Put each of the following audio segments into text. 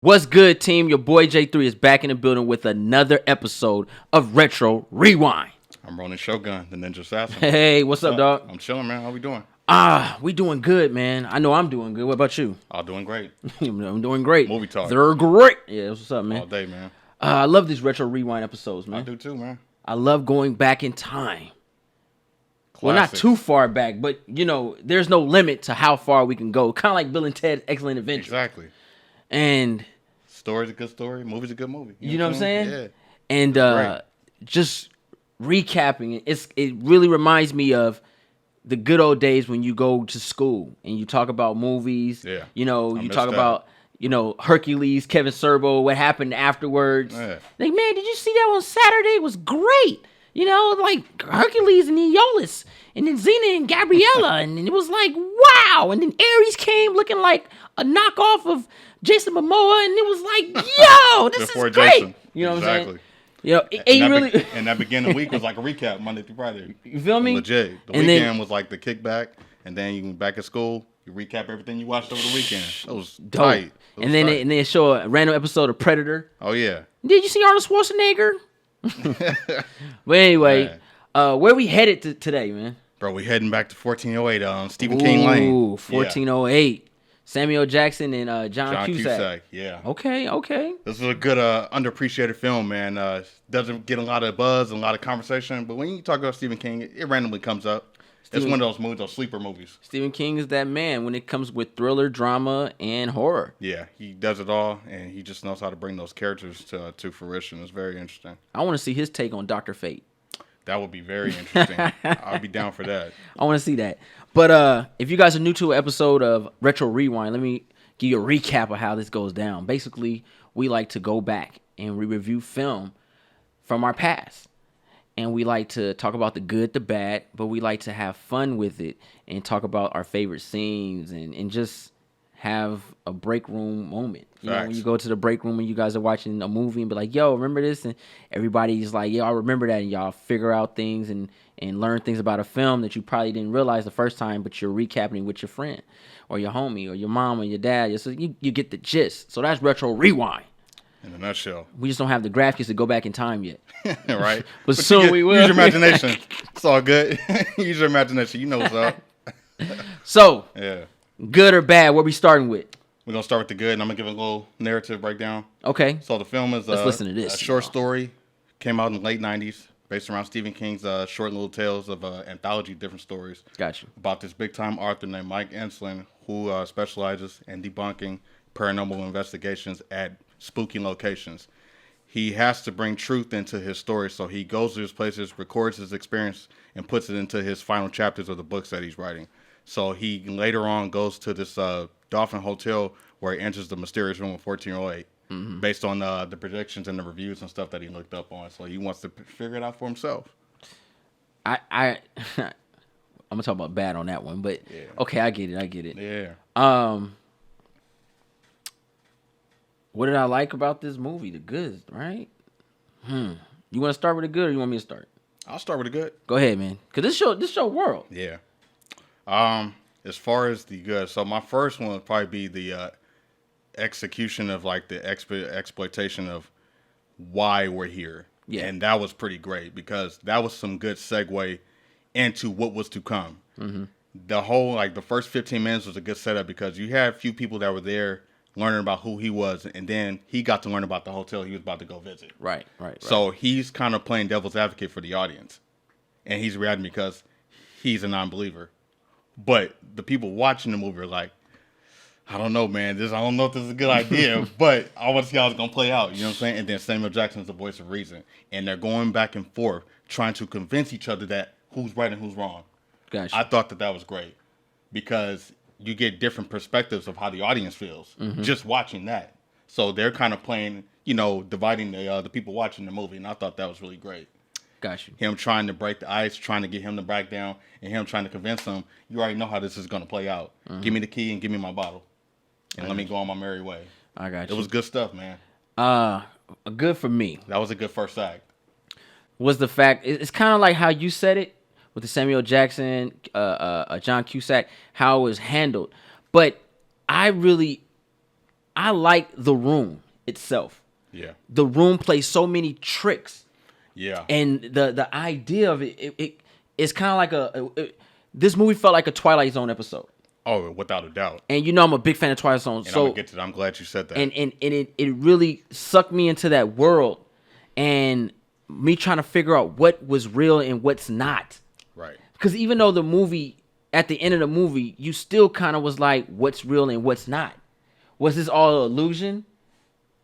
What's good, team? Your boy J3 is back in the building with another episode of Retro Rewind. I'm Ronin Shogun, the Ninja Assassin. Hey, what's up, dog? I'm chilling, man. How we doing? We doing good, man. I know I'm doing good. What about you? I'm doing great. I'm doing great. Movie talk. They're great. Yeah, what's up, man? All day, man. I love these Retro Rewind episodes, man. I do too, man. I love going back in time. Classics. Well, not too far back, but, there's no limit to how far we can go. Kind of like Bill and Ted's Excellent Adventure. Exactly. And story's a good story. Movie's a good movie. You know what I'm saying? Yeah. And just recapping it really reminds me of the good old days when you go to school and you talk about movies. Yeah. You talk about Hercules, Kevin Sorbo, what happened afterwards. Yeah. Like, man, did you see that on Saturday? It was great. Like Hercules and Aeolus, and then Xena and Gabriella, and it was like, wow. And then Ares came looking like a knockoff of Jason Momoa, and it was like, yo, this Before is great. Jason. You know Exactly. what I'm saying? And that beginning week was like a recap, Monday through Friday. You feel me? Legit. The And weekend was like the kickback, and then you back at school, you recap everything you watched over the weekend. It was Dope. tight. And then they show a random episode of Predator. Oh, yeah. Did you see Arnold Schwarzenegger? But anyway, where we headed today, man? Bro, we heading back to 1408 on Stephen King Lane. Ooh, 1408. Samuel Jackson and John Cusack. Yeah. Okay. This is a good underappreciated film, man. Doesn't get a lot of buzz and a lot of conversation, but when you talk about Stephen King, it randomly comes up. It's one of those movies, those sleeper movies. Stephen King is that man when it comes with thriller, drama, and horror. Yeah, he does it all, and he just knows how to bring those characters to fruition. It's very interesting. I want to see his take on Dr. Fate. That would be very interesting. I'll be down for that. I want to see that. But if you guys are new to an episode of Retro Rewind, let me give you a recap of how this goes down. Basically, we like to go back and we review film from our past. And we like to talk about the good, the bad, but we like to have fun with it and talk about our favorite scenes and just have a break room moment. You know, when you go to the break room and you guys are watching a movie and be like, yo, remember this? And everybody's like, yeah, I remember that. And y'all figure out things and learn things about a film that you probably didn't realize the first time, but you're recapping with your friend or your homie or your mom or your dad. So you get the gist. So that's Retro Rewind. In a nutshell. We just don't have the graphics to go back in time yet. Right. but soon we will. Use your imagination. It's all good. Use your imagination. You know what's up. So, yeah. Good or bad, what we starting with? We're going to start with the good, and I'm going to give a little narrative breakdown. Okay. So the film is Let's listen to this, a short story. Came out in the late 90s, based around Stephen King's short little tales of anthology different stories. Gotcha. About this big-time author named Mike Enslin, who specializes in debunking paranormal investigations at spooky locations. He has to bring truth into his story, so he goes to his places, records his experience, and puts it into his final chapters of the books that he's writing. So he later on goes to this Dolphin Hotel where he enters the mysterious room of 1408, based on the predictions and the reviews and stuff that he looked up on. So he wants to figure it out for himself. I'm gonna talk about bad on that one, but yeah. Okay, I get it. Yeah. What did I like about this movie? The good, right? You want to start with the good, or you want me to start? I'll start with the good. Go ahead, man. Cause this show world. Yeah. As far as the good, so my first one would probably be the execution of like the exploitation of why we're here. Yeah. And that was pretty great because that was some good segue into what was to come. Mm-hmm. The whole, like the first 15 minutes was a good setup because you had a few people that were there learning about who he was, and then he got to learn about the hotel he was about to go visit. Right. So he's kind of playing devil's advocate for the audience. And he's reacting because he's a non-believer. But the people watching the movie are like, I don't know, man. I don't know if this is a good idea, but I want to see how it's going to play out. You know what I'm saying? And then Samuel Jackson's the voice of reason. And they're going back and forth trying to convince each other that who's right and who's wrong. Gotcha. I thought that was great because you get different perspectives of how the audience feels just watching that. So they're kind of playing, dividing the people watching the movie. And I thought that was really great. Gotcha. Him trying to break the ice, trying to get him to back down, and him trying to convince him, you already know how this is going to play out. Give me the key and give me my bottle. And let me go on my merry way. I got you. It was good stuff, man. Good for me. That was a good first act. Was the fact, it's kind of like how you said it with the Samuel Jackson, John Cusack, how it was handled. But I I like The Room itself. Yeah. The Room plays so many tricks. Yeah. And the idea of it's kind of like this movie felt like a Twilight Zone episode. Oh, without a doubt. And you know I'm a big fan of Twilight Zone. And So I'm gonna get to that. I'm glad you said that. and it really sucked me into that world and me trying to figure out what was real and what's not. Right. Because even though the movie, at the end of the movie, you still kind of was like, what's real and what's not? Was this all illusion?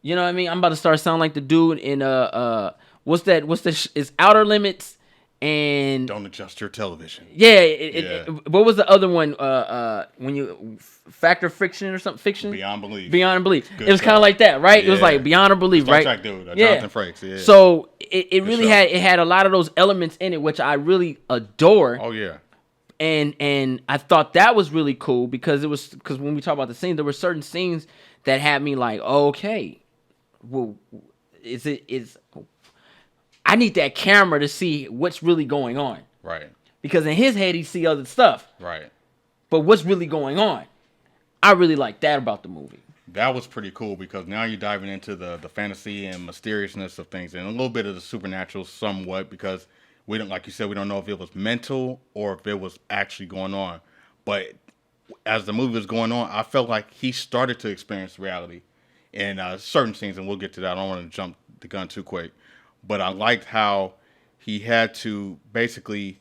You know what I mean? I'm about to start sounding like the dude in it's Outer Limits and Don't adjust your television. yeah. What was the other one? When you Fact or Fiction or something? Fiction? Beyond Belief. Beyond Belief. Good It was kind of show. like that, right? It was Yeah. like Beyond a Belief, Star right? Trek dude, Jonathan Frakes. Yeah. So it really show. had a lot of those elements in it, which I really adore. Oh yeah. And I thought that was really cool because when we talk about the scenes, there were certain scenes that had me like, okay, well, I need that camera to see what's really going on. Right. Because in his head he see other stuff, Right. but what's really going on? I really like that about the movie. That was pretty cool because now you're diving into the fantasy and mysteriousness of things and a little bit of the supernatural somewhat because we don't, like you said, we don't know if it was mental or if it was actually going on. But as the movie was going on, I felt like he started to experience reality in certain scenes, and we'll get to that. I don't want to jump the gun too quick. But I liked how he had to basically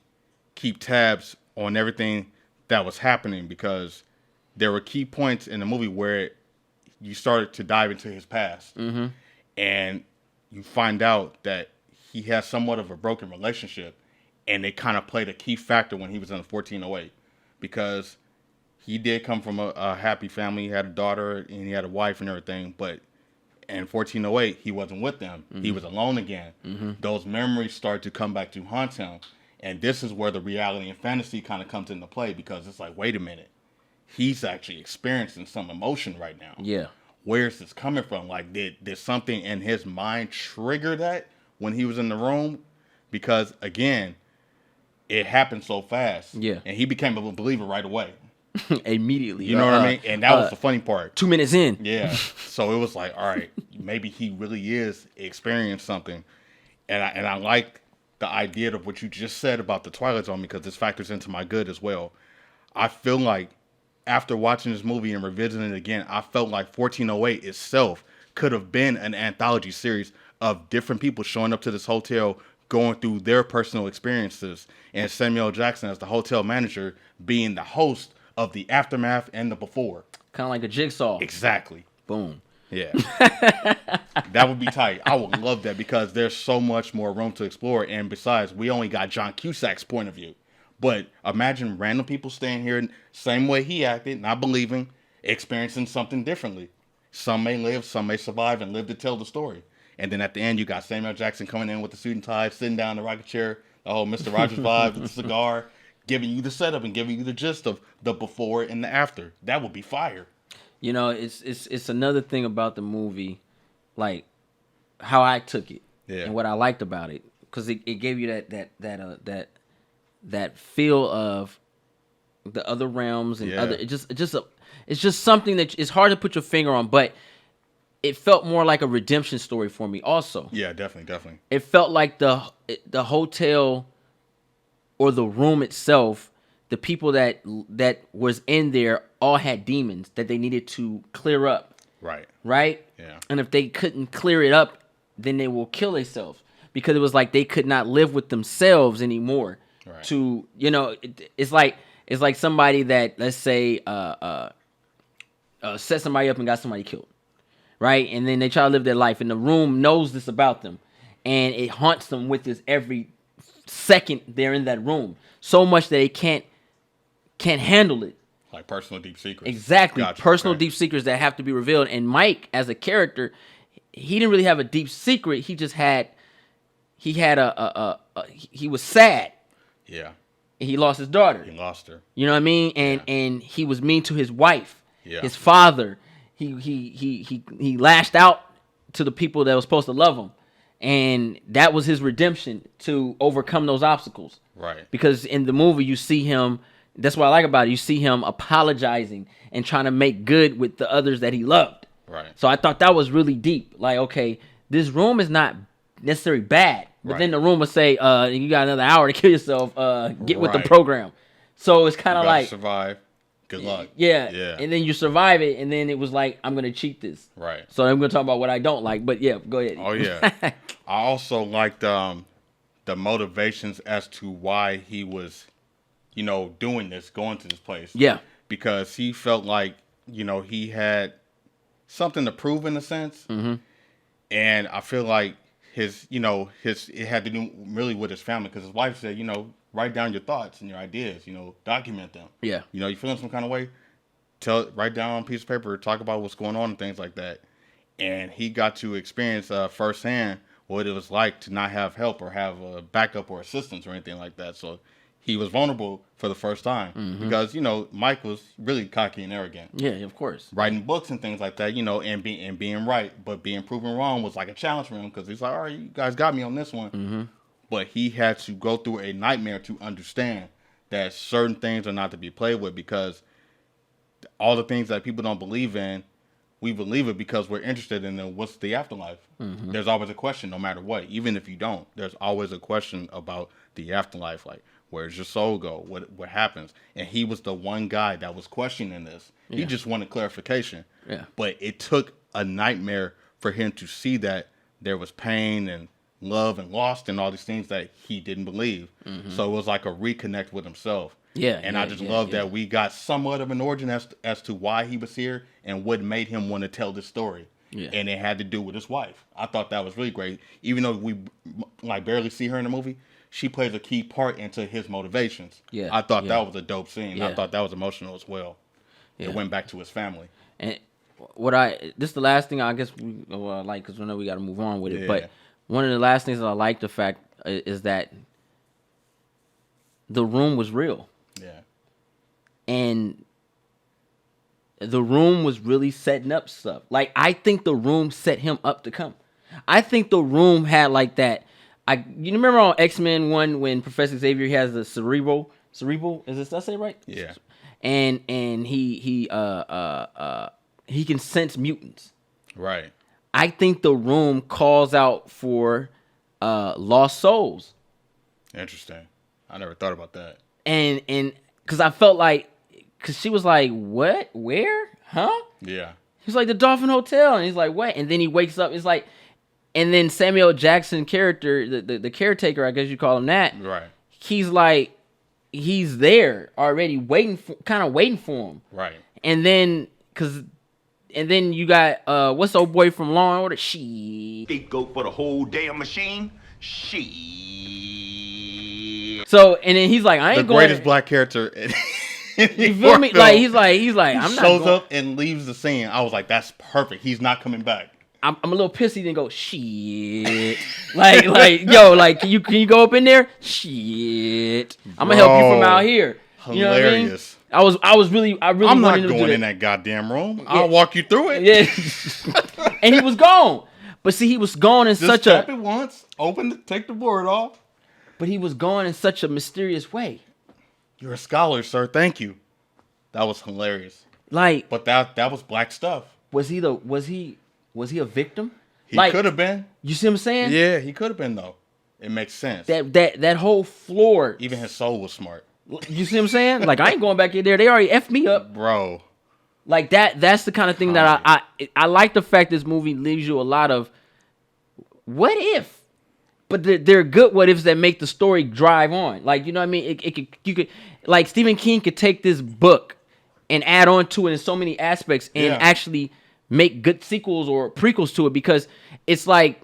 keep tabs on everything that was happening because there were key points in the movie where you started to dive into his past. Mm-hmm. And you find out that he has somewhat of a broken relationship, and it kind of played a key factor when he was in the 1408 because he did come from a happy family. He had a daughter and he had a wife and everything, but in 1408, he wasn't with them. Mm-hmm. He was alone again. Mm-hmm. Those memories start to come back to haunt him. And this is where the reality and fantasy kind of comes into play because it's like, wait a minute. He's actually experiencing some emotion right now. Yeah. Where's this coming from? Like, did something in his mind trigger that when he was in the room? Because, again, it happened so fast. Yeah. And he became a believer right away. Immediately. You know what I mean? And that was the funny part. 2 minutes in. Yeah. So it was like, all right, maybe he really is experiencing something. And I like the idea of what you just said about the Twilight Zone because this factors into my good as well. I feel like after watching this movie and revisiting it again, I felt like 1408 itself could have been an anthology series of different people showing up to this hotel, going through their personal experiences, and Samuel Jackson as the hotel manager being the host of the aftermath and the before. Kind of like a jigsaw. Exactly. Boom. Yeah. That would be tight. I would love that because there's so much more room to explore. And besides, we only got John Cusack's point of view. But imagine random people staying here, same way he acted, not believing, experiencing something differently. Some may live, some may survive and live to tell the story. And then at the end, you got Samuel Jackson coming in with the suit and tie, sitting down in the rocking chair, the whole Mr. Rogers vibe, the cigar, giving you the setup and giving you the gist of the before and the after. That would be fire. You know, it's another thing about the movie, like how I took it and what I liked about it, because it gave you that feel of the other realms and other. It's just something that it's hard to put your finger on, but it felt more like a redemption story for me. Also, Yeah, definitely. it felt like the hotel or the room itself, the people that was in there all had demons that they needed to clear up. Right? Yeah. And if they couldn't clear it up, then they will kill themselves because it was like they could not live with themselves anymore. Right. To, it's like somebody that, let's say, set somebody up and got somebody killed. Right? And then they try to live their life and the room knows this about them and it haunts them with this every second they're in that room. So much that they can't handle it. Like personal deep secrets. Exactly. Gotcha. Personal Okay. deep secrets that have to be revealed. And Mike, as a character, he didn't really have a deep secret. He just had, he was sad. Yeah. He lost his daughter. He lost her. You know what I mean? And he was mean to his wife, Yeah. his father. He lashed out to the people that were supposed to love him. And that was his redemption to overcome those obstacles. Right. Because in the movie, you see him, that's what I like about it. You see him apologizing and trying to make good with the others that he loved. Right. So I thought that was really deep. Like, okay, this room is not necessarily bad, but then the room will say, you got another hour to kill yourself. Get with the Right. program. So it's kind You of gotta like, survive. Good luck. yeah. Yeah. And then you survive it, and then it was like, I'm gonna cheat this. Right. So I'm gonna talk about what I don't like. But yeah, go ahead. Oh yeah. I also liked the motivations as to why he was, doing this, going to this place. Yeah. Because he felt like, he had something to prove in a sense. Mm-hmm. And I feel like it had to do really with his family, because his wife said, write down your thoughts and your ideas, document them. Yeah. You feeling some kind of way? Write down on a piece of paper, talk about what's going on and things like that. And he got to experience firsthand what it was like to not have help or have a backup or assistance or anything like that. So he was vulnerable for the first time because, Mike was really cocky and arrogant. Yeah, of course. Writing books and things like that, and being right, but being proven wrong was like a challenge for him, because he's like, all right, you guys got me on this one. Mm-hmm. But he had to go through a nightmare to understand that certain things are not to be played with, because all the things that people don't believe in, we believe it because we're interested in what's the afterlife. Mm-hmm. There's always a question, no matter what. Even if you don't, there's always a question about the afterlife. Like, where's your soul go? What happens? And he was the one guy that was questioning this. Yeah. He just wanted clarification. Yeah. But it took a nightmare for him to see that there was pain and love and loss and all these things that he didn't believe. Mm-hmm. So it was like a reconnect with himself. Yeah. And I just love that we got somewhat of an origin as to why he was here and what made him want to tell this story. Yeah. And it had to do with his wife. I thought that was really great. Even though we barely see her in the movie, she plays a key part into his motivations. Yeah. I thought that was a dope scene. Yeah. I thought that was emotional as well. Yeah. It went back to his family. And this is the last thing I guess we like, because we know we got to move on with it. Yeah. But one of the last things that I like the fact is that the room was real. Yeah. And the room was really setting up stuff. Like, I think the room set him up to come. I think the room had like that. You remember on X-Men 1 when Professor Xavier has the cerebral, is this, did I say it right? Yeah. And he can sense mutants. Right. I think the room calls out for lost souls. Interesting. I never thought about that. And because I felt like, because she was like, what? Where? Huh? Yeah. He's like, the Dolphin Hotel. And he's like, what? And then he wakes up. It's like, and then Samuel Jackson character, the caretaker, I guess you call him that. Right. He's like, he's there already waiting for him. Right. And then, you got, what's the old boy from Law and Order? Scapegoat for the whole damn machine? So, and then he's like, I ain't the going. The greatest black character. You feel me? Like, he's like, I'm not. Shows up and leaves the scene. I was like, that's perfect. He's not coming back. I'm a little pissed he didn't go, shit. like, yo, like, can you go up in there? Shit. I'm gonna help you from out here. You know what I mean? I'm not going in that goddamn room. Yeah. I'll walk you through it. Yeah. And he was gone. But see, he was gone in just tap it once, take the board off. But he was gone in such a mysterious way. You're a scholar, sir. Thank you. That was hilarious. Like, but that was black stuff. Was he a victim? He could have been. You see what I'm saying? Yeah, he could have been though. It makes sense. That whole floor. Even his soul was smart. You see what I'm saying? Like, I ain't going back in there. They already effed me up, bro. Like that's the kind of thing that I like. The fact this movie leaves you a lot of what if, but they're good what ifs that make the story drive on. Like, you know what I mean? You could like Stephen King could take this book and add on to it in so many aspects and actually make good sequels or prequels to it, because it's like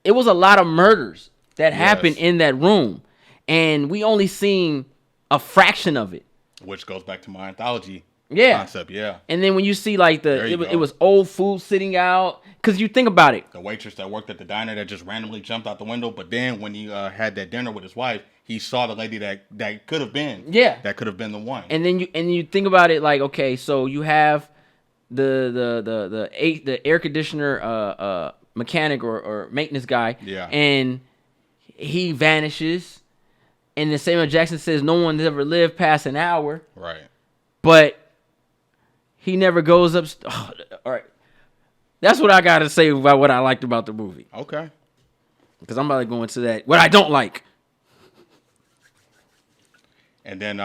it was a lot of murders that happened in that room, and we only seen a fraction of it. Which goes back to my anthology concept, And then when you see like it was old food sitting out, because you think about it, the waitress that worked at the diner that just randomly jumped out the window, but then when he had that dinner with his wife, he saw the lady that could have been that could have been the one. And then you think about it like, okay, so you have the air conditioner mechanic or maintenance guy, and he vanishes, and then Samuel Jackson says no one's ever lived past an hour, right? But he never goes up. All right, That's what I gotta say about what I liked about the movie. Okay. Because I'm about to go into that. What I don't like. And then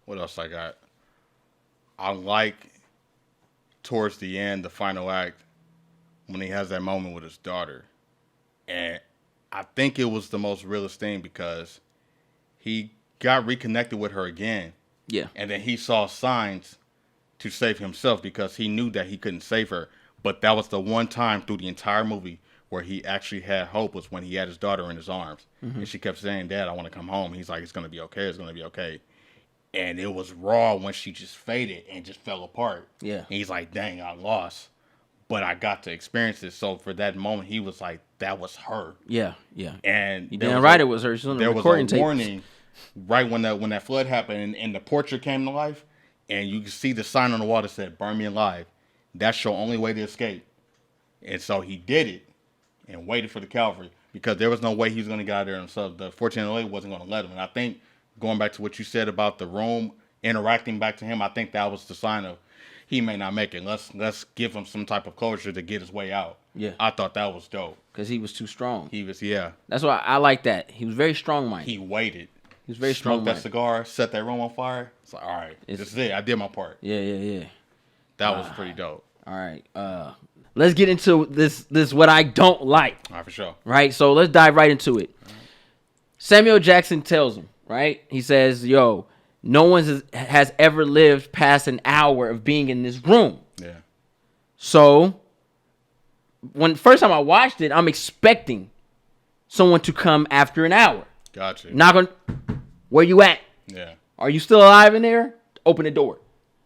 what else I got? I like towards the end, the final act, when he has that moment with his daughter. And I think it was the most realist thing because he got reconnected with her again. Yeah. And then he saw signs to save himself because he knew that he couldn't save her. But that was the one time through the entire movie where he actually had hope, was when he had his daughter in his arms. Mm-hmm. And she kept saying, Dad, I want to come home. He's like, it's going to be okay. It's going to be okay. And it was raw when she just faded and just fell apart. Yeah. And he's like, dang, I lost. But I got to experience it. So for that moment, he was like, that was her. Yeah, yeah. And you didn't write it was her. She was on the recording tape. There was a warning right when that flood happened and the portrait came to life. And you can see the sign on the wall that said, burn me alive. That's your only way to escape. And so he did it and waited for the cavalry because there was no way he was going to get out of there himself. The 1408 wasn't going to let him. And I think going back to what you said about the room interacting back to him, I think that was the sign of he may not make it. Let's give him some type of closure to get his way out. Yeah. I thought that was dope. Because he was too strong. Yeah. That's why I like that. He was very strong-minded. He waited. He was very strong. strong-minded. Smoked that cigar, set that room on fire. It's like, all right, this is it. I did my part. Yeah. That was pretty dope. All right. Let's get into this what I don't like. All right, for sure. Right? So let's dive right into it. Right. Samuel Jackson tells him, right? He says, yo, no one has ever lived past an hour of being in this room. Yeah. So when first time I watched it, I'm expecting someone to come after an hour. Gotcha. Not gonna, where you at? Yeah. Are you still alive in there? Open the door.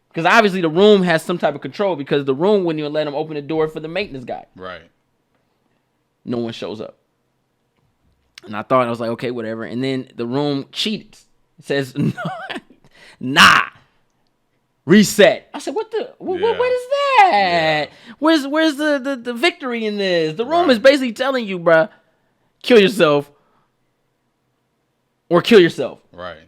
Because obviously the room has some type of control because the room wouldn't even let him open the door for the maintenance guy. Right. No one shows up. And I was like, okay, whatever. And then the room cheated. It says, nah. Reset. I said, what is that? Yeah. Where's the victory in this? The room is basically telling you, bruh, kill yourself or kill yourself. Right.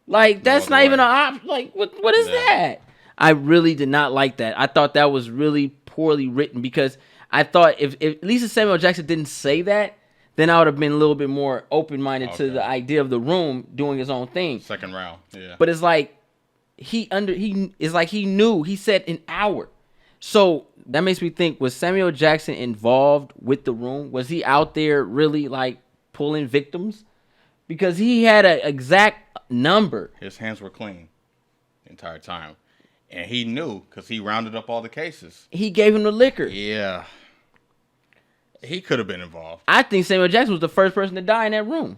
Like, that's not even an option. Like, what is that? I really did not like that. I thought that was really poorly written because I thought if at least if Samuel Jackson didn't say that, then I would have been a little bit more open-minded to the idea of the room doing his own thing. Second round, yeah. But it's like he knew. He said an hour. So that makes me think, was Samuel Jackson involved with the room? Was he out there really like pulling victims? Because he had an exact number. His hands were clean the entire time. And he knew because he rounded up all the cases. He gave him the liquor. Yeah. He could have been involved. I think Samuel Jackson was the first person to die in that room.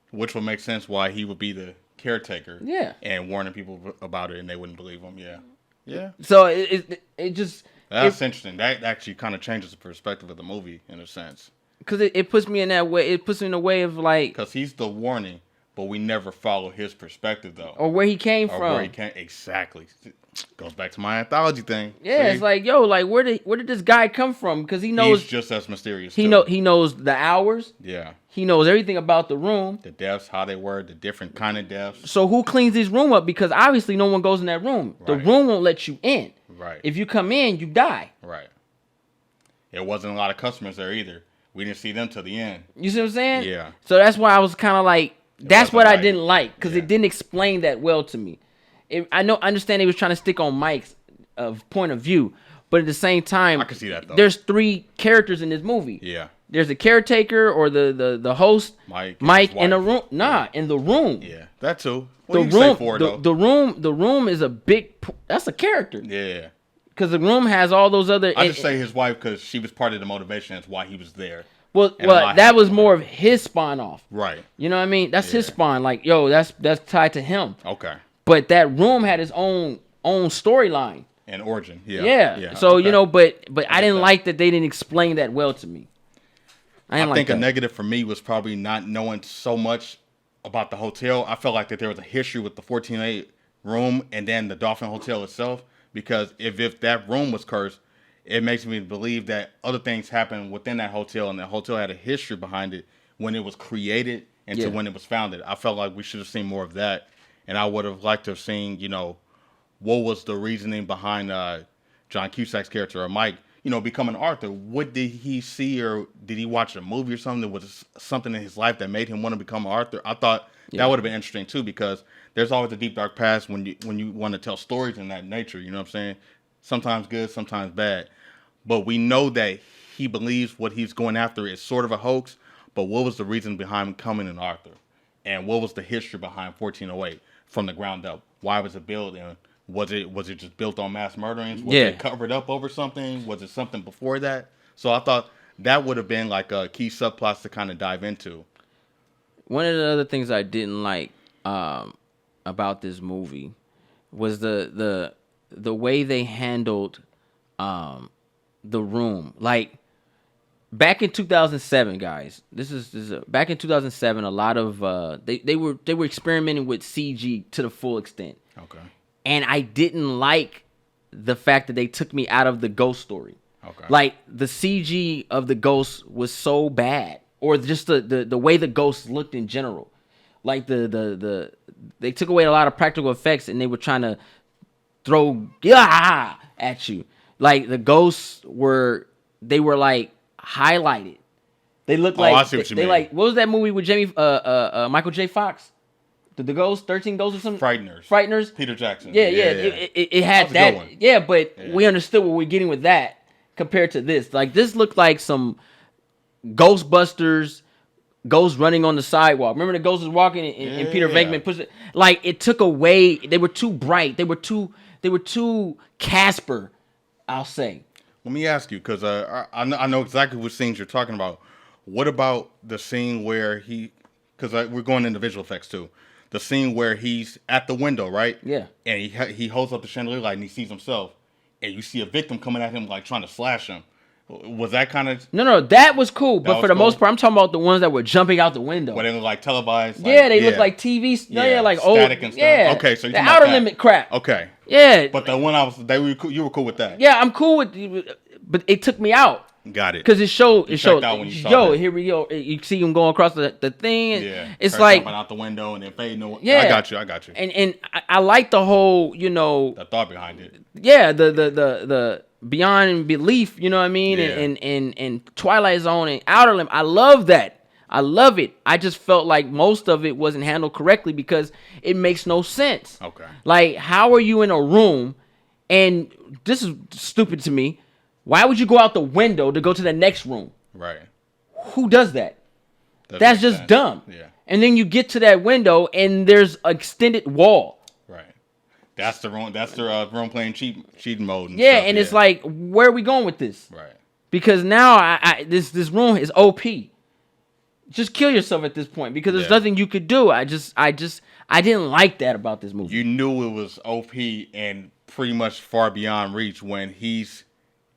Which would make sense why he would be the caretaker. Yeah. And warning people about it and they wouldn't believe him. Yeah. Yeah. So it just... That's interesting. That actually kind of changes the perspective of the movie in a sense. Because it puts me in that way. It puts me in a way of like... Because he's the warning, but we never follow his perspective, though. Or where he came from. Where he came... Exactly. Goes back to my anthology thing. Yeah, see? It's like, yo, like, where did this guy come from? Because he knows... He's just as mysterious, He knows the hours. Yeah. He knows everything about the room. The deaths, how they were, the different kind of deaths. So who cleans his room up? Because obviously no one goes in that room. Right. The room won't let you in. Right. If you come in, you die. Right. There wasn't a lot of customers there either. We didn't see them till the end. You see what I'm saying? Yeah. So that's why I was kind of like, that's what I didn't like. Because it didn't explain that well to me. I understand he was trying to stick on Mike's point of view. But at the same time, I can see that though. There's 3 characters in this movie. Yeah. There's the caretaker or the host, Mike in the room. In the room. Yeah, that too. What do you say for though? The room is a big. That's a character. Yeah. Because the room has all those other. I just say his wife because she was part of the motivation. That's why he was there. Well, that was more of his spawn off. Right. You know what I mean? That's his spawn. Like, yo, that's tied to him. Okay. But that room had his own storyline and origin. Yeah. Yeah. So you know, but I didn't like that they didn't explain that well to me. I think a negative for me was probably not knowing so much about the hotel. I felt like that there was a history with the 1408 room and then the Dolphin Hotel itself. Because if that room was cursed, it makes me believe that other things happened within that hotel, and the hotel had a history behind it when it was created and to when it was founded. I felt like we should have seen more of that, and I would have liked to have seen, what was the reasoning behind John Cusack's character or Mike, becoming Arthur? What did he see, or did he watch a movie or something? Was something in his life that made him want to become Arthur? I thought that would have been interesting too, because there's always a deep dark past when you want to tell stories in that nature. You know what I'm saying? Sometimes good, sometimes bad. But we know that he believes what he's going after is sort of a hoax. But what was the reason behind becoming an Arthur? And what was the history behind 1408 from the ground up? Why was it built? And was it just built on mass murderings? Was it covered up over something? Was it something before that? So I thought that would have been like a key subplot to kind of dive into. One of the other things I didn't like about this movie was the way they handled the room. Like back in 2007, guys. This is back in 2007. A lot of they were experimenting with CG to the full extent. Okay. And I didn't like the fact that they took me out of the ghost story. Okay. Like the CG of the ghost was so bad, or just the way the ghosts looked in general. Like they took away a lot of practical effects, and they were trying to throw at you. Like the ghosts were like highlighted. They looked like I see what you mean. Like, what was that movie with Michael J. Fox? The Ghost, 13 Ghosts or something? Frighteners. Peter Jackson. Yeah. It had that. Yeah, but we understood what we're getting with that compared to this. Like, this looked like some Ghostbusters, ghosts running on the sidewalk. Remember the ghost was walking and Peter Venkman pushed it? Like, it took away. They were too bright. They were too Casper, I'll say. Let me ask you, because I know exactly what scenes you're talking about. What about the scene where because we're going into visual effects too. The scene where he's at the window, right? Yeah. And he holds up the chandelier light and he sees himself, and you see a victim coming at him like trying to slash him. Was that kind of? No, that was cool. But for the most part, I'm talking about the ones that were jumping out the window. Where they look like televised. They look like TV. Like static and stuff. Yeah. Okay, so the outer limit crap. Okay. Yeah. But the one you were cool with that. Yeah, I'm cool with, but it took me out. Got it. Because it showed. Yo, here we go. You see him going across the thing. And yeah. It's like jumping out the window and then fading away. Yeah. I got you. And I like the whole, the thought behind it. Yeah, the beyond belief, you know what I mean? Yeah. And Twilight Zone and Outer Limb. I love that. I love it. I just felt like most of it wasn't handled correctly because it makes no sense. Okay. Like, how are you in a room, and this is stupid to me, why would you go out the window to go to the next room? Right. Who does that? That's just sense. dumb. Yeah. And then you get to that window and there's an extended wall. Right. That's the room. That's the room playing cheating mode. And yeah, stuff. and it's like, where are we going with this? Right. Because now this room is OP. Just kill yourself at this point because there's nothing you could do. I didn't like that about this movie. You knew it was OP and pretty much far beyond reach when he's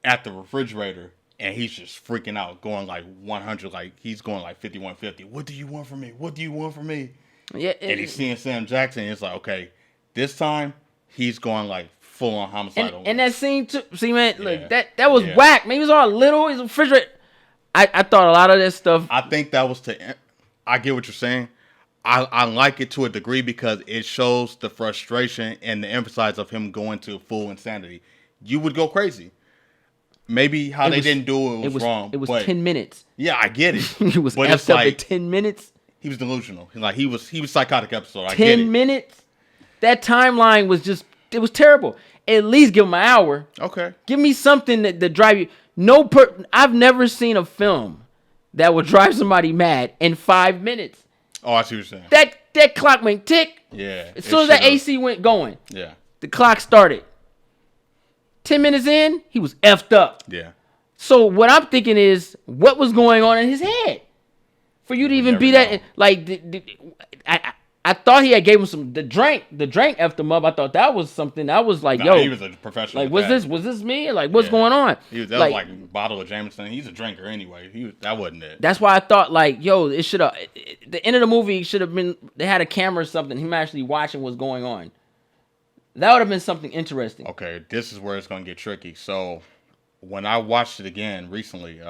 at the refrigerator and he's just freaking out, going like 100, like he's going like 5150. What do you want from me? What do you want from me? Yeah, and he's seeing Sam Jackson. And it's like, okay, this time he's going like full on homicidal. And that scene too. See, man, look, that was whack. Maybe it was all little. It's a refrigerator. I thought a lot of that stuff. I think that was I get what you're saying. I like it to a degree because it shows the frustration and the emphasis of him going to full insanity. You would go crazy. Maybe they didn't do it was wrong. It was but 10 minutes. Yeah, I get it. He was but effed up in 10 minutes. He was delusional. Like he was psychotic episode. I 10 get it. minutes. That timeline was it was terrible. At least give him an hour. Okay. Give me something that drive you. I've never seen a film that would drive somebody mad in 5 minutes. Oh, I see what you're saying. That clock went tick. Yeah. As soon as that AC went going. Yeah. The clock started. 10 minutes in, he was effed up. Yeah. So what I'm thinking is, what was going on in his head for you to even be that? Like, I thought he had gave him the drink effed him up. I thought that was something. I was like, yo, he was a professional. Like, was this me? Like, what's going on? That was like a bottle of Jameson. He's a drinker anyway. That wasn't it. That's why I thought like, yo, it should have. The end of the movie should have been. They had a camera or something. Him actually watching what's going on. That would have been something interesting. Okay, this is where it's gonna get tricky. So, when I watched it again recently,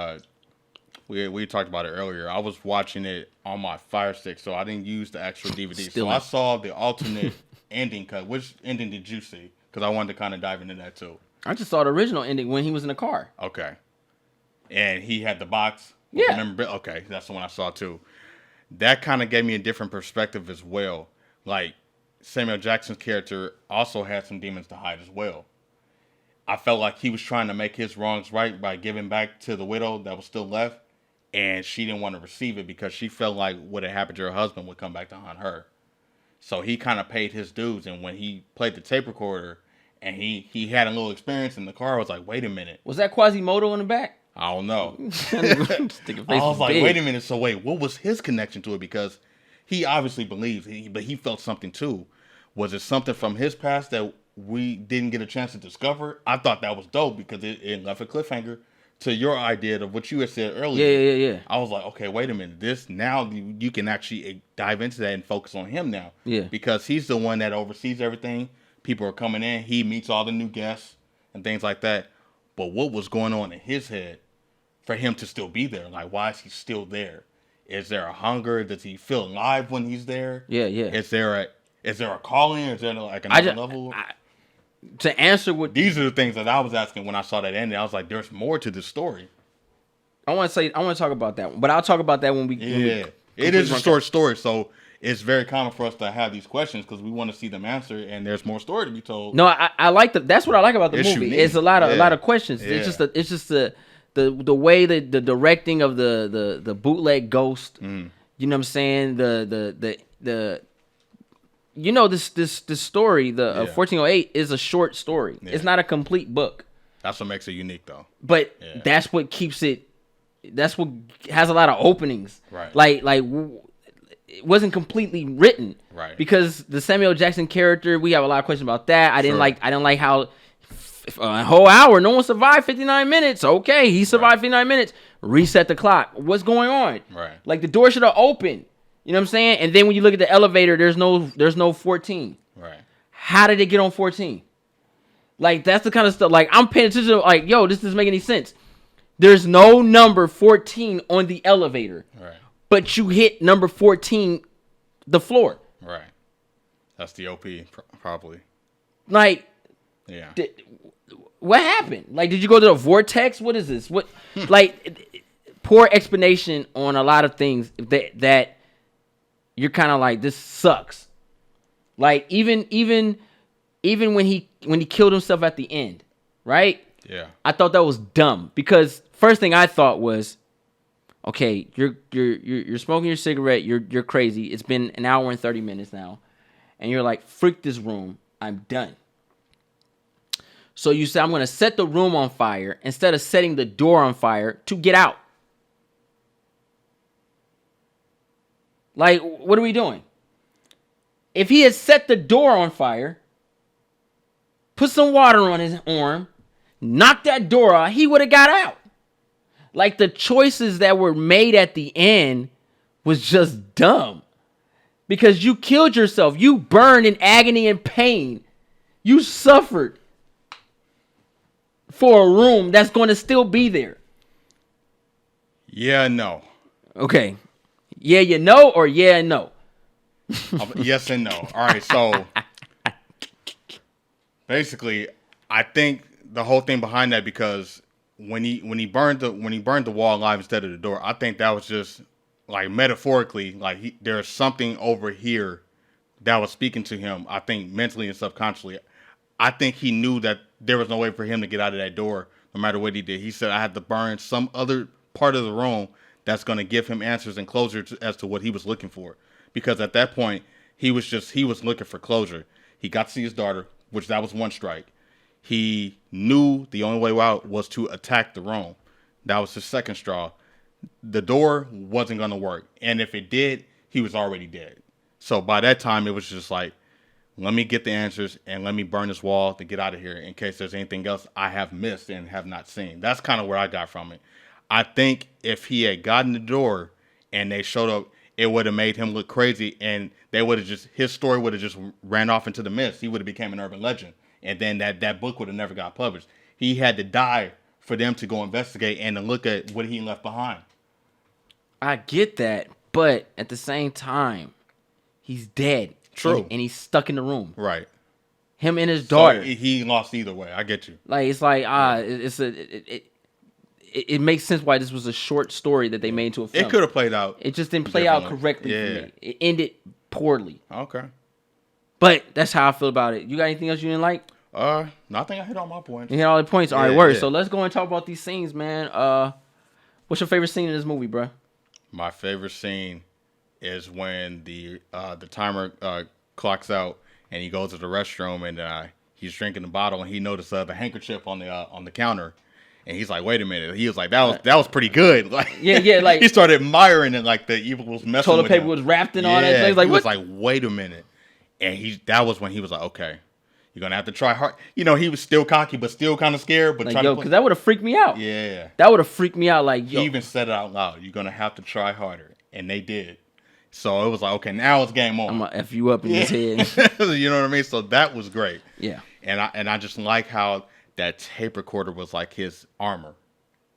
we talked about it earlier. I was watching it on my Fire Stick, so I didn't use the actual DVD. So I saw the alternate ending cut. Which ending did you see? Because I wanted to kind of dive into that too. I just saw the original ending when he was in the car. Okay. And he had the box. Yeah. Okay, that's the one I saw too. That kind of gave me a different perspective as well. Like, Samuel Jackson's character also had some demons to hide as well. I felt like he was trying to make his wrongs right by giving back to the widow that was still left, and she didn't want to receive it because she felt like what had happened to her husband would come back to haunt her. So he kind of paid his dues, and when he played the tape recorder and he had a little experience in the car, I was like, wait a minute. Was that Quasimodo in the back? I don't know. I I was like, wait a minute. So wait, what was his connection to it? Because he obviously believes, but he felt something too. Was it something from his past that we didn't get a chance to discover? I thought that was dope because it left a cliffhanger to your idea of what you had said earlier. Yeah. I was like, okay, wait a minute. This now you can actually dive into that and focus on him now. Yeah. Because he's the one that oversees everything. People are coming in. He meets all the new guests and things like that. But what was going on in his head for him to still be there? Like, why is he still there? Is there a hunger? Does he feel alive when he's there? Yeah. Is there a calling? Is there like another level? To answer what These are the things that I was asking when I saw that ending. I was like, there's more to this story. I want to talk about that one, but I'll talk about that when we. It is a short story, so it's very common for us to have these questions because we want to see them answered, and there's more story to be told. No, I like that's what I like about the movie. Unique. It's a lot of questions. Yeah. It's just the way that the directing of the bootleg Ghost. You know what I'm saying? The you know this story, the 1408 is a short story. Yeah. It's not a complete book. That's what makes it unique, though. But that's what keeps it. That's what has a lot of openings. Right. Like it wasn't completely written. Right. Because the Samuel Jackson character, we have a lot of questions about that. I didn't Sure. like how a whole hour, no one survived 59 minutes. Okay, he survived 59 minutes. Reset the clock. What's going on? Right. Like the door should have opened. You know what I'm saying? And then when you look at the elevator, there's no 14. Right. How did it get on 14? Like, that's the kind of stuff. Like, I'm paying attention. Like, yo, this doesn't make any sense. There's no number 14 on the elevator. Right. But you hit number 14, the floor. Right. That's the OP, probably. Like, Yeah. what happened? Like, did you go to the vortex? What is this? What? Like, poor explanation on a lot of things that you're kind of like, this sucks. Like, even when he killed himself at the end, right? Yeah. I thought that was dumb because first thing I thought was, okay, you're smoking your cigarette, you're crazy. It's been an hour and 30 minutes now, and you're like, freak this room, I'm done. So you say, I'm gonna set the room on fire instead of setting the door on fire to get out. Like, what are we doing? If he had set the door on fire, put some water on his arm, knocked that door out, he would have got out. Like, the choices that were made at the end was just dumb. Because you killed yourself. You burned in agony and pain. You suffered for a room that's going to still be there. Yeah, no. Okay. Yeah, you know, or yeah, no? Yes and no. All right, so basically, I think the whole thing behind that, because when he burned the wall alive instead of the door, I think that was just like metaphorically, like there's something over here that was speaking to him. I think mentally and subconsciously, I think he knew that there was no way for him to get out of that door, no matter what he did. He said, I had to burn some other part of the room that's going to give him answers and closure as to what he was looking for. Because at that point, he was looking for closure. He got to see his daughter, which that was one strike. He knew the only way out was to attack the room. That was his second straw. The door wasn't going to work. And if it did, he was already dead. So by that time, it was just like, let me get the answers and let me burn this wall to get out of here in case there's anything else I have missed and have not seen. That's kind of where I got from it. I think if he had gotten the door and they showed up, it would have made him look crazy, and they would have his story would have just ran off into the mist. He would have become an urban legend, and then that book would have never got published. He had to die for them to go investigate and to look at what he left behind. I get that, but at the same time, he's dead. True. And he's stuck in the room. Right. him and his So daughter. he lost either way. I get you. Like it's like it makes sense why this was a short story that they made into a film. It could have played out. It just didn't play out differently. correctly for me. It ended poorly. Okay. But that's how I feel about it. You got anything else you didn't like? Nothing. I hit all my points. You hit all the points. All right, Yeah, word. yeah. So let's go and talk about these scenes, man. What's your favorite scene in this movie, bro? My favorite scene is when the timer clocks out and he goes to the restroom and he's drinking the bottle and he noticed the handkerchief on the counter. And he's like, wait a minute. He was like, that was pretty good. Like, Yeah, like he started admiring it, like the evil was messing toilet with paper him. was wrapped in all that. Yeah, Things. Like he what? was like, wait a minute. And that was when he was like, okay, you're gonna have to try hard. You know, he was still cocky, but still kind of scared. But Like trying yo, to because that would have freaked me out. yeah, That would have freaked me out. Like yo, he even said it out loud. You're gonna have to try harder, and they did. So it was like, okay, now it's game on. I'm gonna f you up in his head. You know what I mean? So that was great. Yeah. And I just like how that tape recorder was like his armor.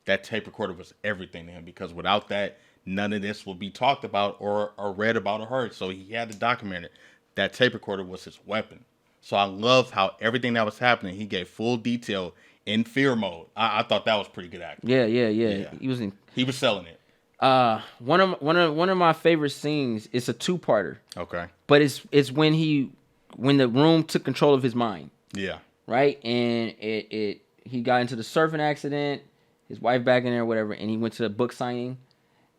That tape recorder was everything to him because without that, none of this would be talked about or read about or heard. So he had to document it. That tape recorder was his weapon. So I love how everything that was happening, he gave full detail in fear mode. I thought that was pretty good acting. Yeah. Yeah. He was selling it. one of my favorite scenes. It's a two-parter, Okay. but it's when the room took control of his mind, Yeah. right? And he got into the surfing accident. His wife back in there, whatever, and he went to the book signing.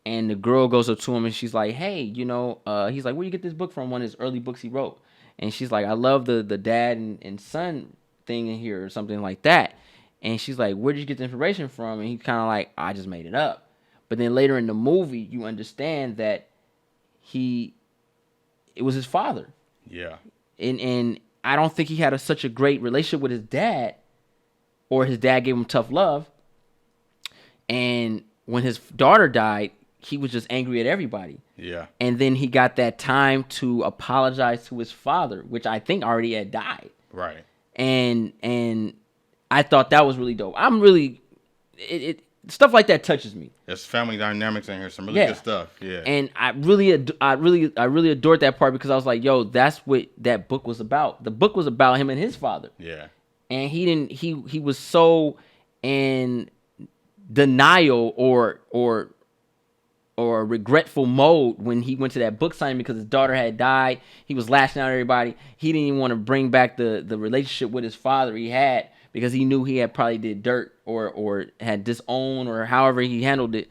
And the girl goes up to him and she's like, hey, he's like, where you get this book from? One of his early books he wrote. And she's like, I love the dad and son thing in here or something like that. And she's like, where did you get the information from? And he's kind of like, I just made it up. But then later in the movie, you understand that it was his father. Yeah. And I don't think he had such a great relationship with his dad, or his dad gave him tough love. And when his daughter died, he was just angry at everybody. Yeah. And then he got that time to apologize to his father, which I think already had died. Right. And I thought that was really dope. I'm really stuff like that touches me. There's family dynamics in here, some really good stuff. Yeah. And I really adored that part because I was like, yo, that's what that book was about. The book was about him and his father. Yeah. And he was so in denial or regretful mode when he went to that book signing because his daughter had died. He was lashing out at everybody. He didn't even want to bring back the relationship with his father he had because he knew he had probably did dirt or had disowned or however he handled it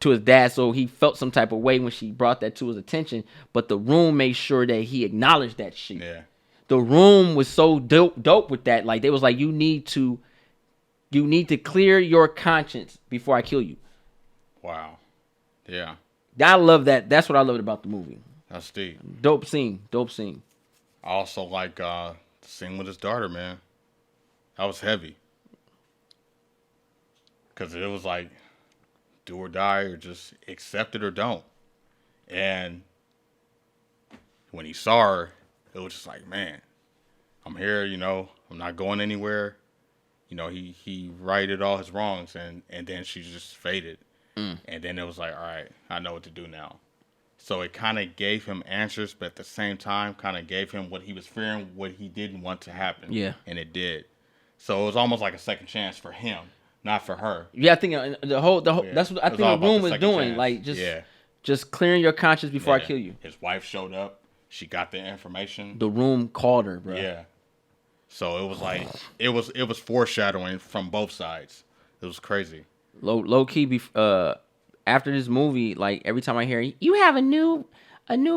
to his dad. So he felt some type of way when she brought that to his attention. But the room made sure that he acknowledged that shit. Yeah. The room was so dope with that. Like they was like, you need to clear your conscience before I kill you. Wow. Yeah. I love that. That's what I loved about the movie. That's deep. Dope scene. I also like the scene with his daughter, man. That was heavy. Because it was like, do or die, or just accept it or don't. And when he saw her, it was just like, man, I'm here, I'm not going anywhere. He righted all his wrongs, and then she just faded. And then it was like, all right, I know what to do now. So it kind of gave him answers, but at the same time, kind of gave him what he was fearing, what he didn't want to happen. Yeah. And it did. So it was almost like a second chance for him, not for her. Yeah, I think the whole Yeah. that's what I It was think all the about room the was second doing. chance. Like just clearing your conscience before I kill you. His wife showed up. She got the information. The room called her, bro. Yeah. So it was like it was foreshadowing from both sides. It was crazy. Low key. After this movie, like every time I hear you have a new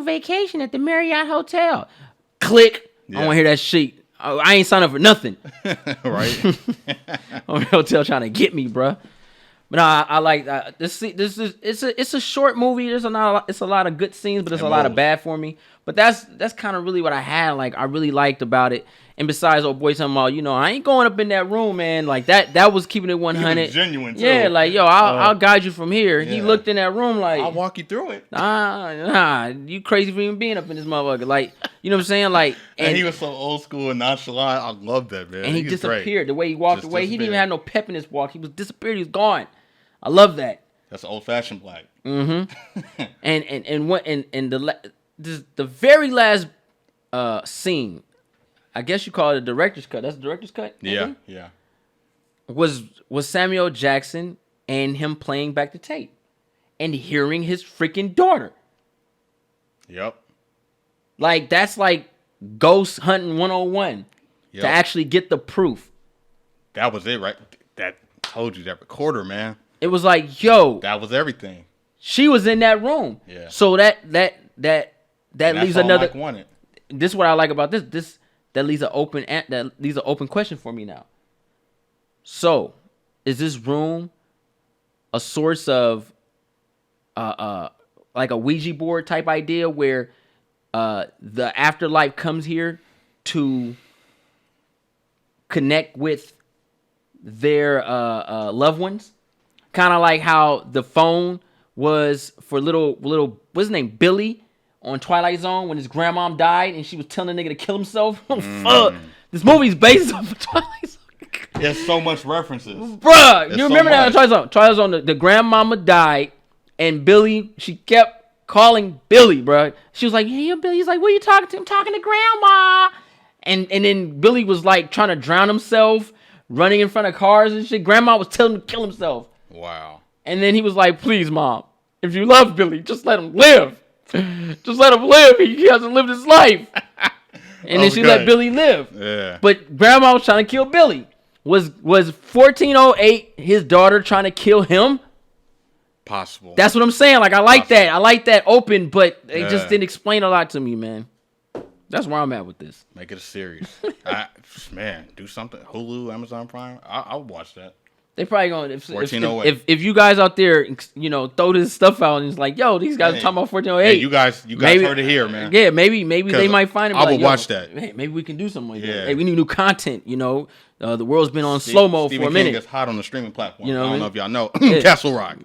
vacation at the Marriott Hotel, click. Yeah. I want to hear that shit. I ain't signed up for nothing. Right? On the hotel trying to get me, bro. But no, I like this. It's a short movie. It's a lot of good scenes, but there's a lot of bad for me. But that's kind of really what I had. Like I really liked about it. And besides, old boy talking about, I ain't going up in that room, man. Like that was keeping it 100. Genuine too. Yeah, like yo, I'll guide you from here. He Yeah. looked in that room like I'll walk you through it. nah, you crazy for even being up in this motherfucker. Like, you know what I'm saying? Like, And he was so old school and nonchalant. I love that, man. and he was disappeared. great. The way he walked Just away, he didn't even disappeared. have no pep in his walk. He was disappeared. He was gone. I love that. That's old fashioned black. Mm-hmm. and the very last scene, I guess you call it a director's cut. That's a director's cut. Yeah, ending? yeah. Was Samuel Jackson and him playing back the tape and hearing his freaking daughter. Yep. Like, that's like ghost hunting 101 Yep. to actually get the proof. That was it, right? That told you that recorder, man. It was like, yo, That was everything. she was in that room. Yeah. So that And leaves that's all another. Mike wanted. This is what I like about this. That leaves an open question for me now. So, is this room a source of like a Ouija board type idea where the afterlife comes here to connect with their loved ones? Kind of like how the phone was for little what's his name, Billy on Twilight Zone when his grandmom died and she was telling the nigga to kill himself. Oh, fuck. This movie's based off of Twilight Zone. There's so much references. Bruh, There's you so remember that on much. Twilight Zone? Twilight Zone, the grandmama died, and Billy, she kept calling Billy, bruh. She was like, hey, Billy. He's like, what are you talking to? I'm talking to grandma. And then Billy was like trying to drown himself, running in front of cars and shit. Grandma was telling him to kill himself. Wow. And then he was like, please, Mom, if you love Billy, just let him live. Just let him live. He hasn't lived his life. And then she let Billy live. Yeah. But grandma was trying to kill Billy. Was 1408 his daughter trying to kill him? Possible. That's what I'm saying. Like, I like that. I like that open, but they just Yeah. didn't explain a lot to me, man. That's where I'm at with this. Make it a series. Man, do something. Hulu, Amazon Prime. I'll watch that. They probably gonna 1408. if you guys out there, you know, throw this stuff out and it's like, yo, these guys are Hey. talking about 1408. Hey, you guys Maybe- heard it here, man. Yeah, maybe they 'Cause might find it. I like, will yo, watch that. Hey, maybe we can do something like Yeah. that. Hey, we need new content. You know, the world's been on slow mo for Stephen a King minute. gets hot on the streaming platform. You know I what I don't mean? know if y'all know. Castle Rock.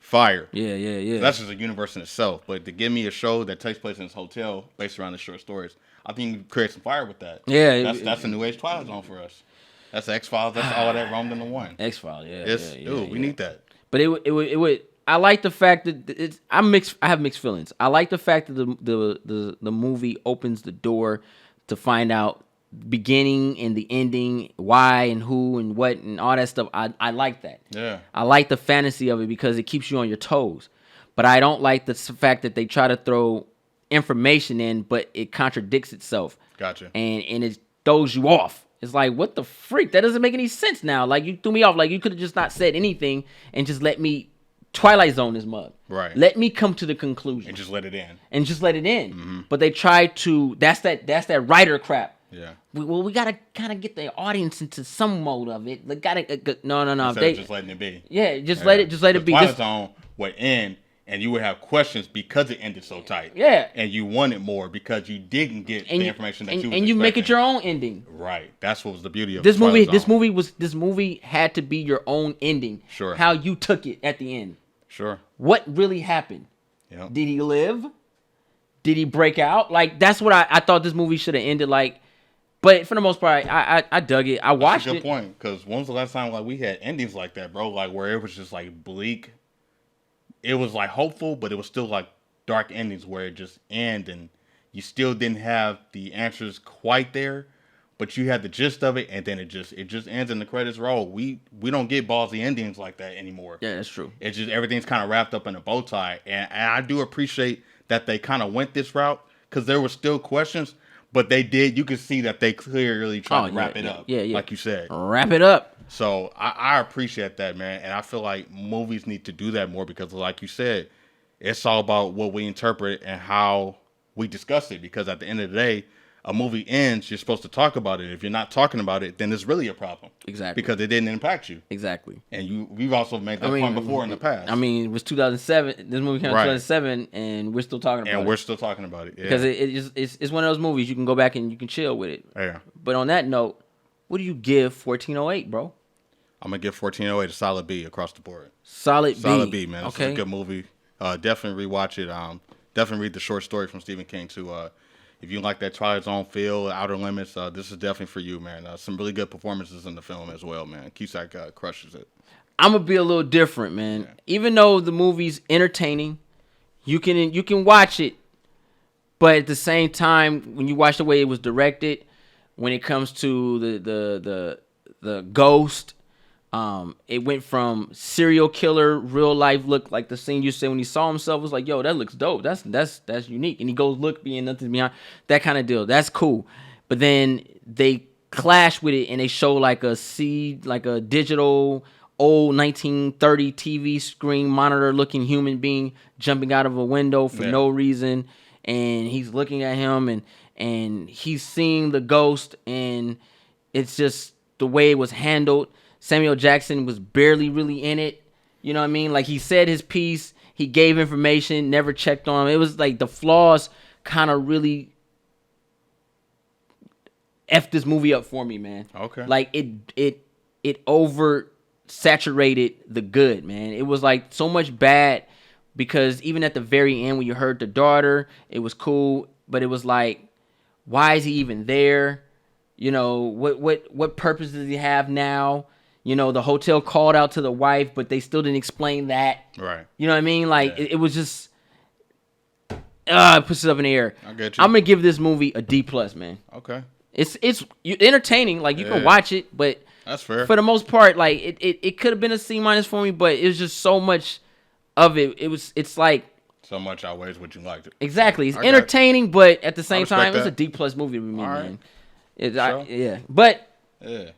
Fire. Yeah. That's just a universe in itself. But to give me a show that takes place in this hotel based around the short stories, I think you can create some fire with that. Yeah, That's a new age Twilight Zone for us. That's X-Files. That's all that roamed into one. X-Files. We need that. But it would. I like the fact that it's. I'm mixed. I have mixed feelings. I like the fact that the movie opens the door to find out beginning and the ending, why and who and what and all that stuff. I like that. Yeah. I like the fantasy of it because it keeps you on your toes. But I don't like the fact that they try to throw information in, but it contradicts itself. Gotcha. And it throws you off. It's like, what the freak? That doesn't make any sense now. Like, you threw me off. Like, you could have just not said anything and just let me Twilight Zone this mug. Right. Let me come to the conclusion. And just let it in. Mm-hmm. But they try to. That's that writer crap. Yeah. We gotta kind of get the audience into some mode of it. Like, no. Instead They of just letting it be. yeah, just let it be. Twilight Just, Zone would end, and you would have questions because it ended so tight. Yeah. And you wanted more because you didn't get the information that you was and you make it expecting. your own ending. Right. That's what was the beauty of This movie, Twilight Zone. this movie had to be your own ending. Sure. How you took it at the end. Sure. What really happened? Yep. Did he live? Did he break out? Like, that's what I thought this movie should have ended like. But for the most part, I dug it. I watched That's a it. good point. Because when was the last time like we had endings like that, bro? Like where it was just like bleak. It was like hopeful, but it was still like dark endings where it just ended and you still didn't have the answers quite there, but you had the gist of it, and then it just ends and the credits roll. We don't get ballsy endings like that anymore. Yeah, that's true. It's just everything's kind of wrapped up in a bow tie, and I do appreciate that they kind of went this route because there were still questions. But they did. You could see that they clearly tried to wrap it up. Yeah. Like you said. Wrap it up. So I appreciate that, man. And I feel like movies need to do that more because, like you said, it's all about what we interpret and how we discuss it. Because at the end of the day, a movie ends, you're supposed to talk about it. If you're not talking about it, then it's really a problem. Exactly. Because it didn't impact you. Exactly. And we've also made that point before in the past. I mean, it was 2007. This movie came out in 2007, and we're still talking about it. And we're still talking about it. Yeah. Because it's one of those movies you can go back and you can chill with it. Yeah. But on that note, what do you give 1408, bro? I'm going to give 1408 a solid B across the board. Solid B, man. This is a good movie. Definitely rewatch it. Definitely read the short story from Stephen King, too. If you like that Twilight Zone feel, Outer Limits, this is definitely for you, man. Some really good performances in the film as well, man. Cusack crushes it. I'm gonna be a little different, man. Yeah. Even though the movie's entertaining, you can watch it, but at the same time, when you watch the way it was directed, when it comes to the ghost. It went from serial killer, real life look like the scene you said when he saw himself was like, yo, that looks dope. That's unique. And he goes, look, being nothing beyond that kind of deal. That's cool. But then they clash with it and they show like a digital old 1930 TV screen monitor looking human being jumping out of a window for no reason. And he's looking at him and he's seeing the ghost, and it's just the way it was handled. Samuel Jackson was barely really in it. You know what I mean? Like, he said his piece, he gave information, never checked on him. It was like the flaws kind of really F this movie up for me, man. Okay. Like, it over saturated the good, man. It was like so much bad, because even at the very end when you heard the daughter, it was cool, but it was like, why is he even there? You know, what purpose does he have now? You know, the hotel called out to the wife, but they still didn't explain that. Right. You know what I mean? Like, it was just, it puts it up in the air. I get you. I'm gonna give this movie a D+, man. Okay. It's entertaining. Like, you can watch it, but that's fair. For the most part, like, it could have been a C- for me, but it was just so much of it. It's like, so much outweighs what you liked. Exactly. It's entertaining, but at the same time, that. it's a D+ movie with me, All man. right. Yeah. But Yeah.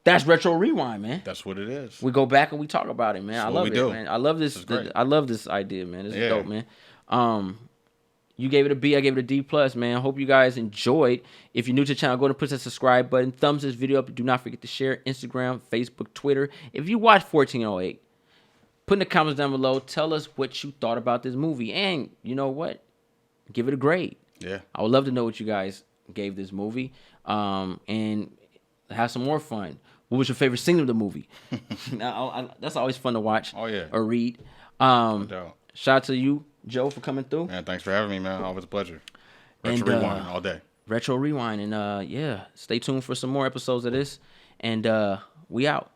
that's Retro Rewind, man. That's what it is. We go back and we talk about it, man. That's I what love we it, do. man. I love this. Great. I love this idea, man. This is Yeah. dope, man. You gave it a B. I gave it a D+, man. I hope you guys enjoyed. If you're new to the channel, go ahead and push that subscribe button. Thumbs this video up. Do not forget to share Instagram, Facebook, Twitter. If you watch 1408, put in the comments down below. Tell us what you thought about this movie. And you know what? Give it a grade. Yeah. I would love to know what you guys gave this movie. And have some more fun. What was your favorite scene of the movie? That's always fun to watch. Oh, yeah. Or read. No doubt. Shout out to you, Joe, for coming through. Man, thanks for having me, man. Always a pleasure. And, Retro Rewind all day. Retro Rewind. And yeah, stay tuned for some more episodes of this. And we out.